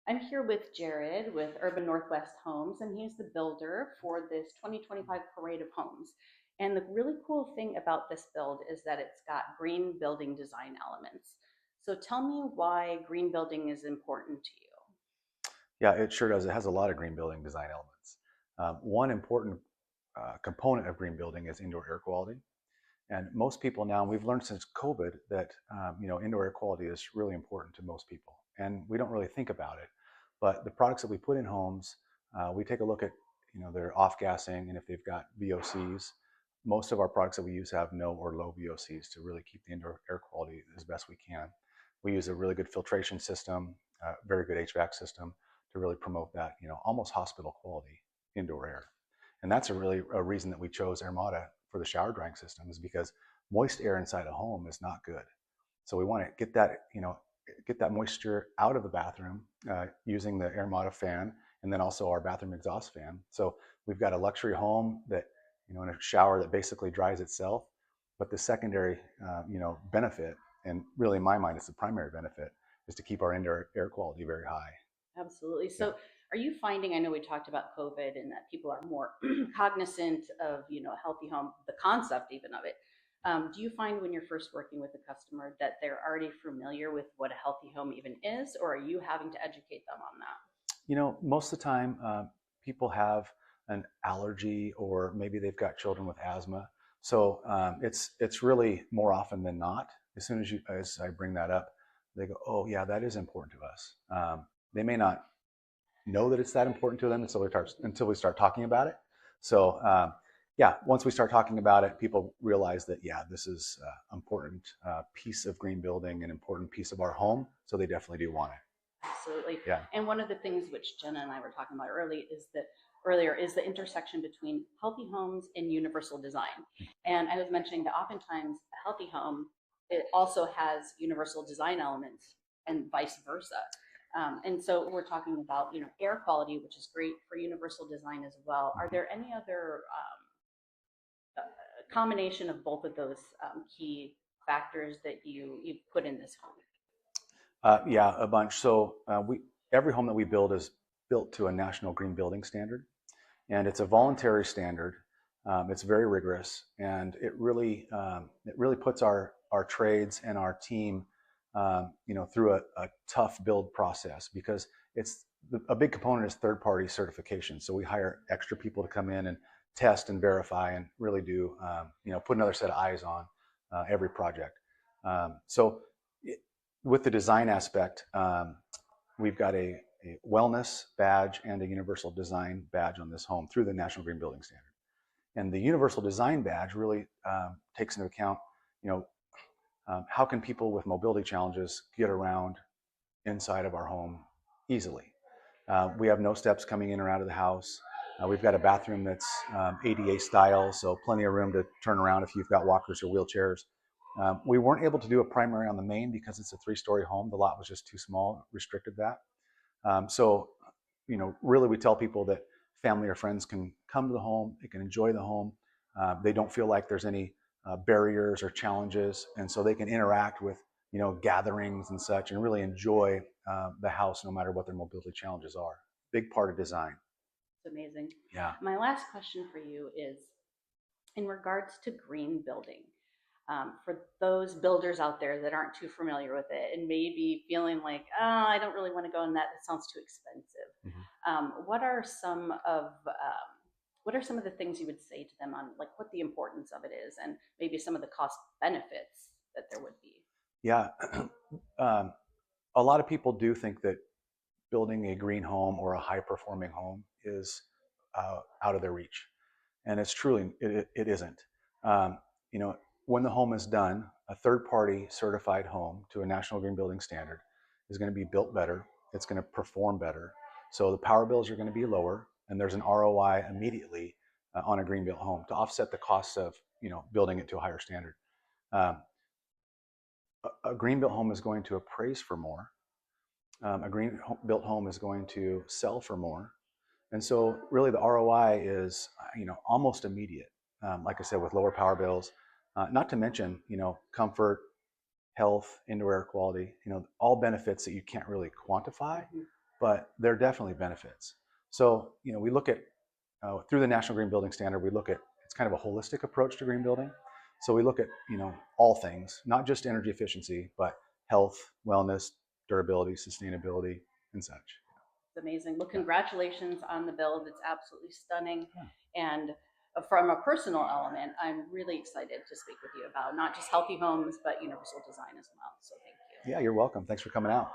I'm here with Jared with Urban Northwest Homes, and he's the builder for this 2025 Parade of Homes. And the really cool thing about this build is that it's got green building design elements. So tell me why green building is important to you. Yeah, it sure does. It has a lot of green building design elements. One important component of green building is indoor air quality. And most people now, we've learned since COVID that indoor air quality is really important to most people, and we don't really think about it. But the products that we put in homes, we take a look at their off gassing, and if they've got VOCs. Most of our products that we use have no or low VOCs to really keep the indoor air quality as best we can. We use a really good filtration system, very good HVAC system to really promote that almost hospital quality indoor air. And that's a reason that we chose Armada for the shower drying system, is because moist air inside a home is not good. So we want to get that moisture out of the bathroom using the Armada fan, and then also our bathroom exhaust fan. So we've got a luxury home that in a shower that basically dries itself. But the secondary benefit, and really in my mind it's the primary benefit, is to keep our indoor air quality very high. Absolutely. Yeah. So are you finding, I know we talked about COVID and that people are more cognizant of, a healthy home, the concept even of it. Do you find when you're first working with a customer that they're already familiar with what a healthy home even is, or are you having to educate them on that? Most of the time, people have an allergy, or maybe they've got children with asthma. So it's really more often than not. As I bring that up, they go, "Oh yeah, that is important to us." They may not know that it's that important to them until we start talking about it. So yeah, once we start talking about it, people realize that yeah, this is an important piece of green building, an important piece of our home. So they definitely do want it. Absolutely. Yeah. And one of the things which Jenna and I were talking about earlier is the intersection between healthy homes and universal design. And I was mentioning that oftentimes a healthy home, it also has universal design elements and vice versa. And so we're talking about air quality, which is great for universal design as well. Are there any other combination of both of those key factors that you put in this home? Yeah, a bunch. So we every home that we build is built to a national green building standard, and it's a voluntary standard. It's very rigorous, and it really puts our trades and our team, through a tough build process, because a big component is third party certification. So we hire extra people to come in and test and verify and really do put another set of eyes on every project. So with the design aspect, we've got a wellness badge and a universal design badge on this home through the National Green Building Standard. And the universal design badge really takes into account, how can people with mobility challenges get around inside of our home easily. We have no steps coming in or out of the house. We've got a bathroom that's ADA style, so plenty of room to turn around if you've got walkers or wheelchairs. We weren't able to do a primary on the main because it's a 3-story home. The lot was just too small, restricted that. So, really we tell people that family or friends can come to the home, they can enjoy the home. They don't feel like there's any barriers or challenges, and so they can interact with, gatherings and such, and really enjoy the house no matter what their mobility challenges are. Big part of design. It's amazing. Yeah. My last question for you is in regards to green building. For those builders out there that aren't too familiar with it and maybe feeling like, oh, I don't really want to go in that, it sounds too expensive. Mhm. What are some of the things you would say to them on like what the importance of it is and maybe some of the cost benefits that there would be? Yeah. um, a lot of people do think that building a green home or a high performing home is out of their reach. And it's truly, it isn't. Um, you know, when the home is done, a third party certified home to a national green building standard is going to be built better. It's going to perform better. So the power bills are going to be lower, and there's an ROI immediately on a green built home to offset the costs of building it to a higher standard. Um, a green built home is going to appraise for more. A green built home is going to sell for more. And so really the ROI is, almost immediate. Like I said, with lower power bills, not to mention, comfort, health, indoor air quality, all benefits that you can't really quantify, Mhm. but there are definitely benefits. So, we look at, through the National Green Building Standard, we look at, it's kind of a holistic approach to green building. So we look at, all things, not just energy efficiency, but health, wellness, durability, sustainability, and such. It's amazing. Well, congratulations on the build. It's absolutely stunning. Yeah. And from a personal element, I'm really excited to speak with you about not just healthy homes, but universal design as well. So thank you. Yeah, you're welcome. Thanks for coming out.